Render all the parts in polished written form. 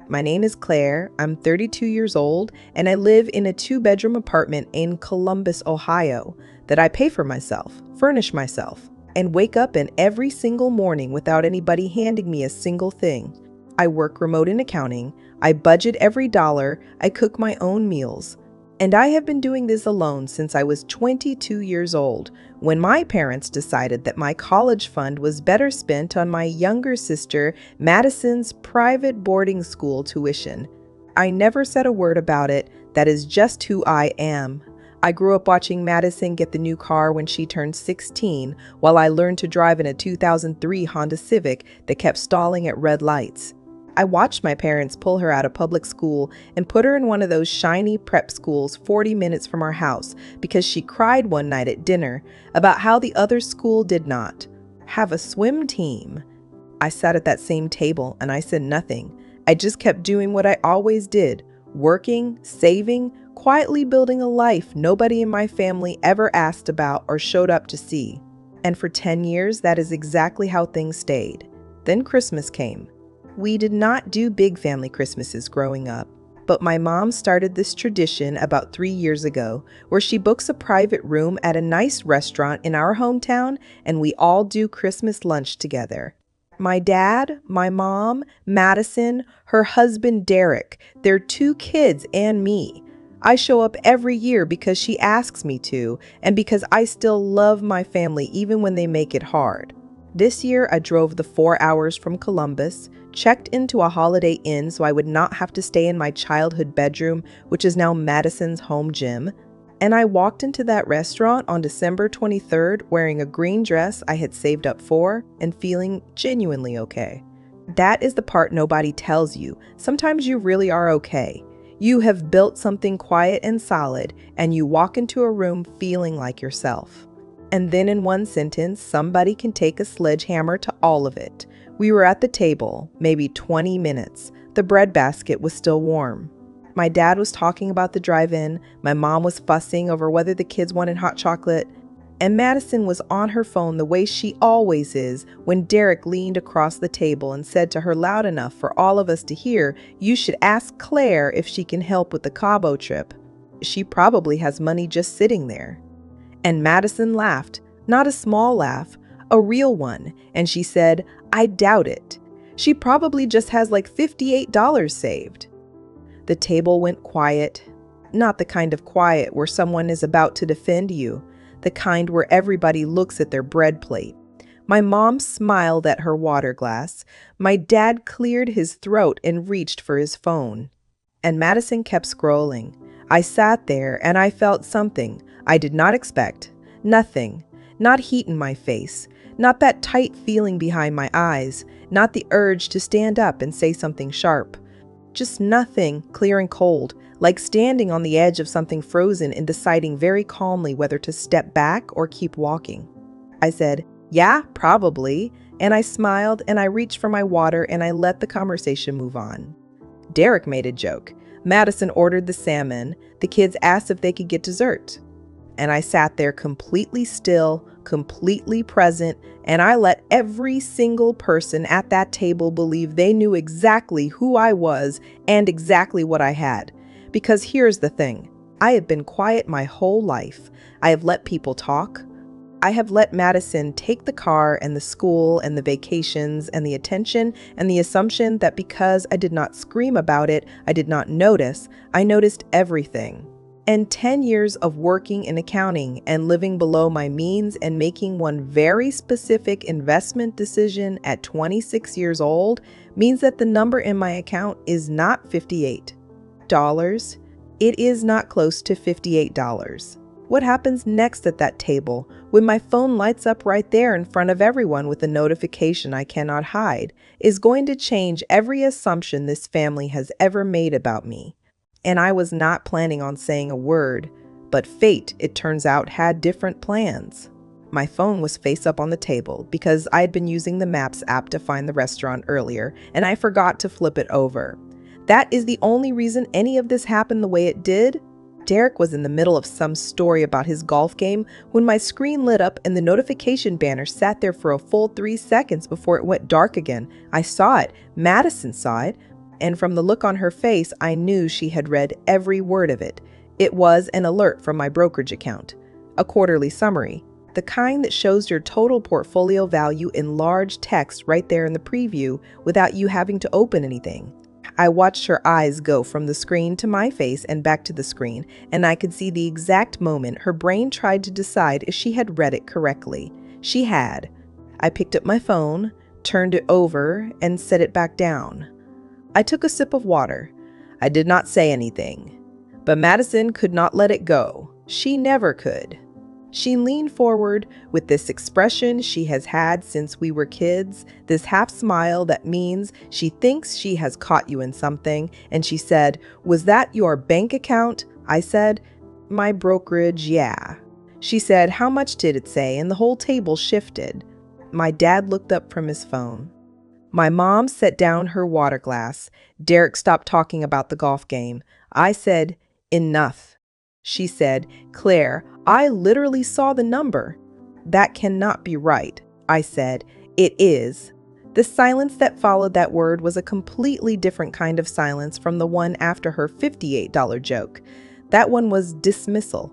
My name is Claire. I'm 32 years old, and I live in a 2-bedroom apartment in Columbus, Ohio, that I pay for myself, furnish myself, and wake up in every single morning without anybody handing me a single thing. I work remote in accounting, I budget every dollar, I cook my own meals. And I have been doing this alone since I was 22 years old, when my parents decided that my college fund was better spent on my younger sister, Madison's private boarding school tuition. I never said a word about it. That is just who I am. I grew up watching Madison get the new car when she turned 16, while I learned to drive in a 2003 Honda Civic that kept stalling at red lights. I watched my parents pull her out of public school and put her in one of those shiny prep schools 40 minutes from our house because she cried one night at dinner about how the other school did not have a swim team. I sat at that same table and I said nothing. I just kept doing what I always did, working, saving, quietly building a life nobody in my family ever asked about or showed up to see. And for 10 years, that is exactly how things stayed. Then Christmas came. We did not do big family Christmases growing up, but my mom started this tradition about 3 years ago where she books a private room at a nice restaurant in our hometown and we all do Christmas lunch together. My dad, my mom, Madison, her husband Derek, their 2 kids, and me. I show up every year because she asks me to and because I still love my family even when they make it hard. This year, I drove the 4 hours from Columbus, checked into a Holiday Inn so I would not have to stay in my childhood bedroom, which is now Madison's home gym, and I walked into that restaurant on December 23rd wearing a green dress I had saved up for and feeling genuinely okay. That is the part nobody tells you. Sometimes you really are okay. You have built something quiet and solid, and you walk into a room feeling like yourself. And then in one sentence, somebody can take a sledgehammer to all of it. We were at the table, maybe 20 minutes. The bread basket was still warm. My dad was talking about the drive-in. My mom was fussing over whether the kids wanted hot chocolate. And Madison was on her phone the way she always is when Derek leaned across the table and said to her loud enough for all of us to hear, "You should ask Claire if she can help with the Cabo trip. She probably has money just sitting there." And Madison laughed, not a small laugh, a real one, and she said, "I doubt it. She probably just has like $58 saved." The table went quiet, not the kind of quiet where someone is about to defend you, the kind where everybody looks at their bread plate. My mom smiled at her water glass. My dad cleared his throat and reached for his phone. And Madison kept scrolling. I sat there and I felt something I did not expect. Nothing. Not heat in my face. Not that tight feeling behind my eyes. Not the urge to stand up and say something sharp. Just nothing, clear and cold, like standing on the edge of something frozen and deciding very calmly whether to step back or keep walking. I said, "Yeah, probably." And I smiled and I reached for my water and I let the conversation move on. Derek made a joke. Madison ordered the salmon. The kids asked if they could get dessert. And I sat there completely still, completely present, and I let every single person at that table believe they knew exactly who I was and exactly what I had. Because here's the thing. I have been quiet my whole life. I have let people talk. I have let Madison take the car and the school and the vacations and the attention and the assumption that because I did not scream about it, I did not notice, I noticed everything. And 10 years of working in accounting and living below my means and making one very specific investment decision at 26 years old means that the number in my account is not $58. It is not close to $58. What happens next at that table when my phone lights up right there in front of everyone with a notification I cannot hide is going to change every assumption this family has ever made about me. And I was not planning on saying a word, but fate, it turns out, had different plans. My phone was face up on the table because I had been using the Maps app to find the restaurant earlier, and I forgot to flip it over. That is the only reason any of this happened the way it did. Derek was in the middle of some story about his golf game when my screen lit up and the notification banner sat there for a full 3 seconds before it went dark again. I saw it. Madison saw it. And from the look on her face, I knew she had read every word of it. It was an alert from my brokerage account, a quarterly summary, the kind that shows your total portfolio value in large text right there in the preview without you having to open anything. I watched her eyes go from the screen to my face and back to the screen, and I could see the exact moment her brain tried to decide if she had read it correctly. She had. I picked up my phone, turned it over, and set it back down. I took a sip of water. I did not say anything. But Madison could not let it go. She never could. She leaned forward with this expression she has had since we were kids, this half smile that means she thinks she has caught you in something, and she said, "Was that your bank account?" I said, "My brokerage, yeah." She said, "How much did it say?" And the whole table shifted. My dad looked up from his phone. My mom set down her water glass. Derek stopped talking about the golf game. I said, "Enough." She said, "Claire, I literally saw the number." "That cannot be right," I said. "It is." The silence that followed that word was a completely different kind of silence from the one after her $58 joke. That one was dismissal.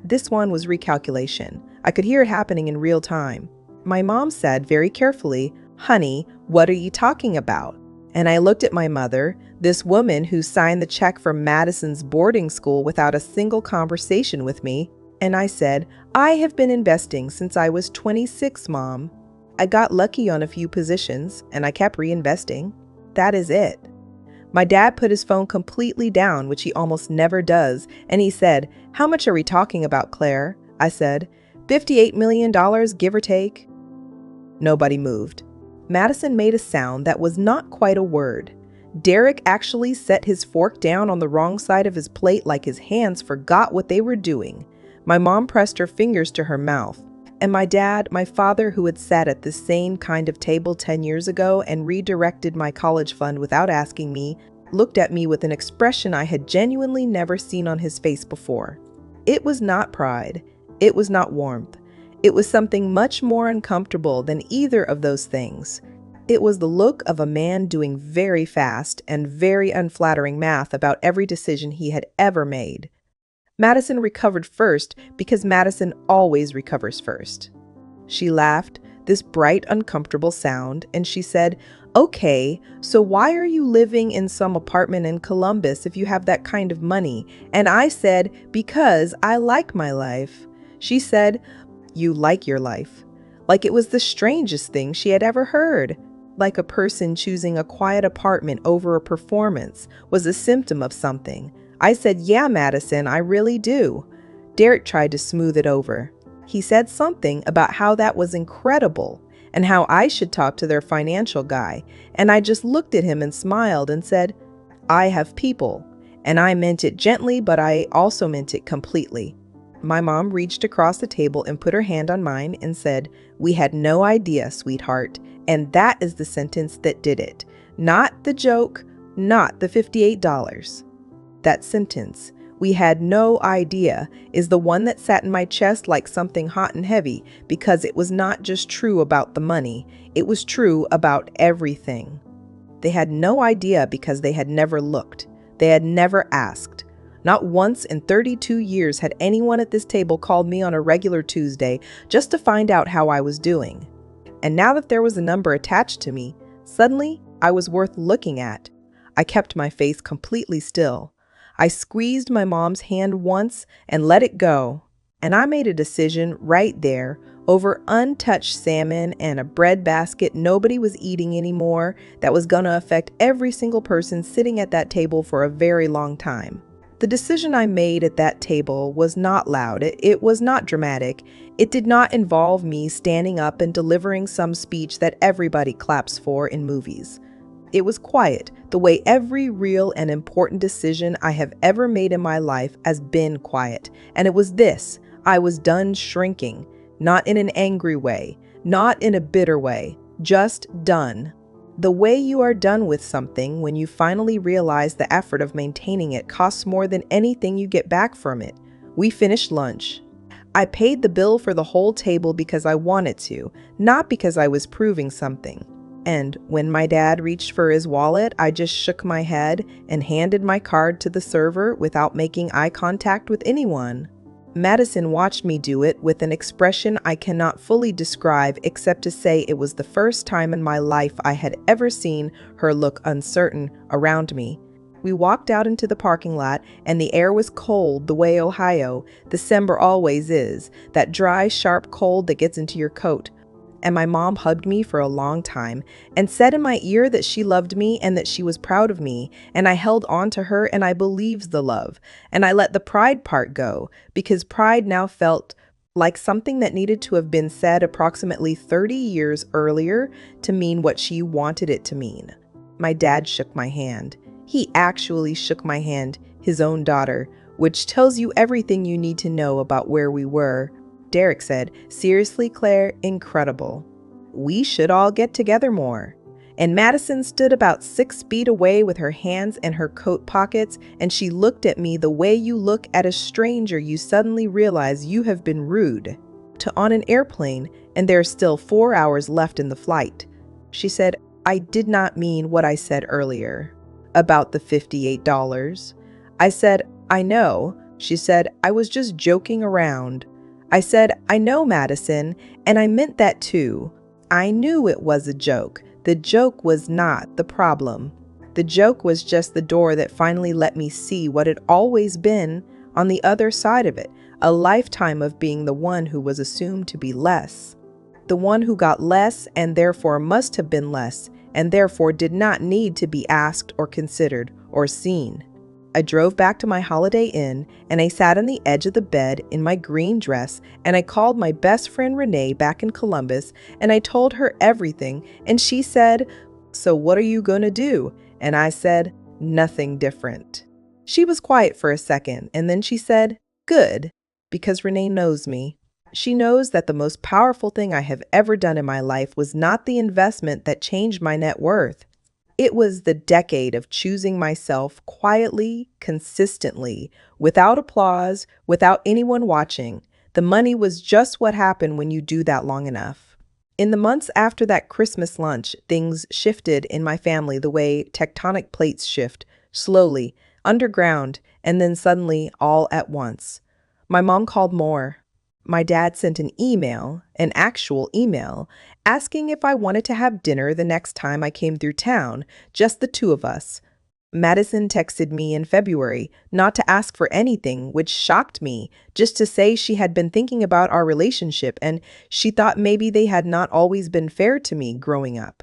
This one was recalculation. I could hear it happening in real time. My mom said very carefully, "Honey, what are you talking about?" And I looked at my mother, this woman who signed the check for Madison's boarding school without a single conversation with me, and I said, "I have been investing since I was 26, Mom. I got lucky on a few positions, and I kept reinvesting. That is it." My dad put his phone completely down, which he almost never does, and he said, "How much are we talking about, Claire?" I said, $58 million, give or take." Nobody moved. Madison made a sound that was not quite a word. Derek actually set his fork down on the wrong side of his plate like his hands forgot what they were doing. My mom pressed her fingers to her mouth. And my dad, my father who had sat at the same kind of table 10 years ago and redirected my college fund without asking me, looked at me with an expression I had genuinely never seen on his face before. It was not pride. It was not warmth. It was something much more uncomfortable than either of those things. It was the look of a man doing very fast and very unflattering math about every decision he had ever made. Madison recovered first because Madison always recovers first. She laughed, this bright, uncomfortable sound, and she said, "Okay, so why are you living in some apartment in Columbus if you have that kind of money?" And I said, "Because I like my life." She said, "You like your life." Like it was the strangest thing she had ever heard. Like a person choosing a quiet apartment over a performance was a symptom of something. I said, "Yeah, Madison, I really do." Derek tried to smooth it over. He said something about how that was incredible and how I should talk to their financial guy. And I just looked at him and smiled and said, "I have people." And I meant it gently, but I also meant it completely. My mom reached across the table and put her hand on mine and said, "We had no idea, sweetheart." And that is the sentence that did it. Not the joke, not the $58. That sentence, "we had no idea," is the one that sat in my chest like something hot and heavy because it was not just true about the money, it was true about everything. They had no idea because they had never looked. They had never asked. Not once in 32 years had anyone at this table called me on a regular Tuesday just to find out how I was doing. And now that there was a number attached to me, suddenly I was worth looking at. I kept my face completely still. I squeezed my mom's hand once and let it go. And I made a decision right there over untouched salmon and a bread basket nobody was eating anymore that was going to affect every single person sitting at that table for a very long time. The decision I made at that table was not loud. It was not dramatic. It did not involve me standing up and delivering some speech that everybody claps for in movies. It was quiet, the way every real and important decision I have ever made in my life has been quiet. And it was this: I was done shrinking, not in an angry way, not in a bitter way, just done. The way you are done with something when you finally realize the effort of maintaining it costs more than anything you get back from it. We finished lunch. I paid the bill for the whole table because I wanted to, not because I was proving something. And when my dad reached for his wallet, I just shook my head and handed my card to the server without making eye contact with anyone. Madison watched me do it with an expression I cannot fully describe except to say it was the first time in my life I had ever seen her look uncertain around me. We walked out into the parking lot, and the air was cold the way Ohio, December always is, that dry, sharp cold that gets into your coat. And my mom hugged me for a long time and said in my ear that she loved me and that she was proud of me, and I held on to her and I believed the love. And I let the pride part go because pride now felt like something that needed to have been said approximately 30 years earlier to mean what she wanted it to mean. My dad shook my hand. He actually shook my hand, his own daughter, which tells you everything you need to know about where we were. Derek said, "Seriously, Claire, incredible. We should all get together more." And Madison stood about 6 feet away with her hands in her coat pockets, and she looked at me the way you look at a stranger you suddenly realize you have been rude to on an airplane, and there are still 4 hours left in the flight. She said, "I did not mean what I said earlier about the $58. I said, "I know." She said, "I was just joking around." I said, "I know, Madison, and I meant that too. I knew it was a joke. The joke was not the problem. The joke was just the door that finally let me see what had always been on the other side of it, a lifetime of being the one who was assumed to be less. The one who got less and therefore must have been less, and therefore did not need to be asked or considered or seen." I drove back to my Holiday Inn, and I sat on the edge of the bed in my green dress, and I called my best friend Renee back in Columbus, and I told her everything, and she said, "So what are you going to do?" And I said, "Nothing different." She was quiet for a second, and then she said, "Good," because Renee knows me. She knows that the most powerful thing I have ever done in my life was not the investment that changed my net worth. It was the decade of choosing myself quietly, consistently, without applause, without anyone watching. The money was just what happened when you do that long enough. In the months after that Christmas lunch, things shifted in my family the way tectonic plates shift, slowly, underground, and then suddenly all at once. My mom called more. My dad sent an email, an actual email, asking if I wanted to have dinner the next time I came through town, just the two of us. Madison texted me in February, not to ask for anything, which shocked me, just to say she had been thinking about our relationship and she thought maybe they had not always been fair to me growing up.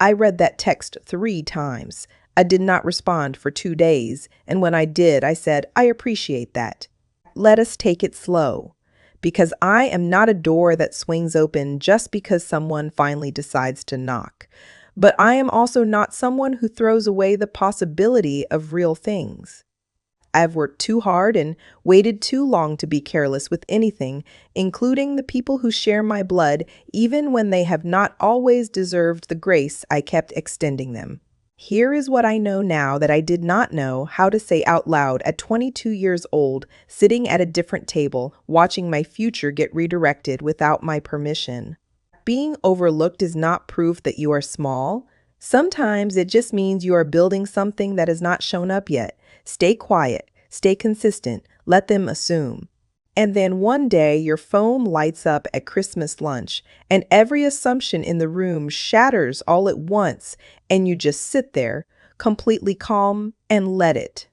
I read that text 3 times. I did not respond for 2 days, and when I did, I said, "I appreciate that. Let us take it slow." Because I am not a door that swings open just because someone finally decides to knock. But I am also not someone who throws away the possibility of real things. I've worked too hard and waited too long to be careless with anything, including the people who share my blood, even when they have not always deserved the grace I kept extending them. Here is what I know now that I did not know how to say out loud at 22 years old, sitting at a different table, watching my future get redirected without my permission. Being overlooked is not proof that you are small. Sometimes it just means you are building something that has not shown up yet. Stay quiet, stay consistent, let them assume. And then one day your phone lights up at Christmas lunch and every assumption in the room shatters all at once and you just sit there, completely calm and let it.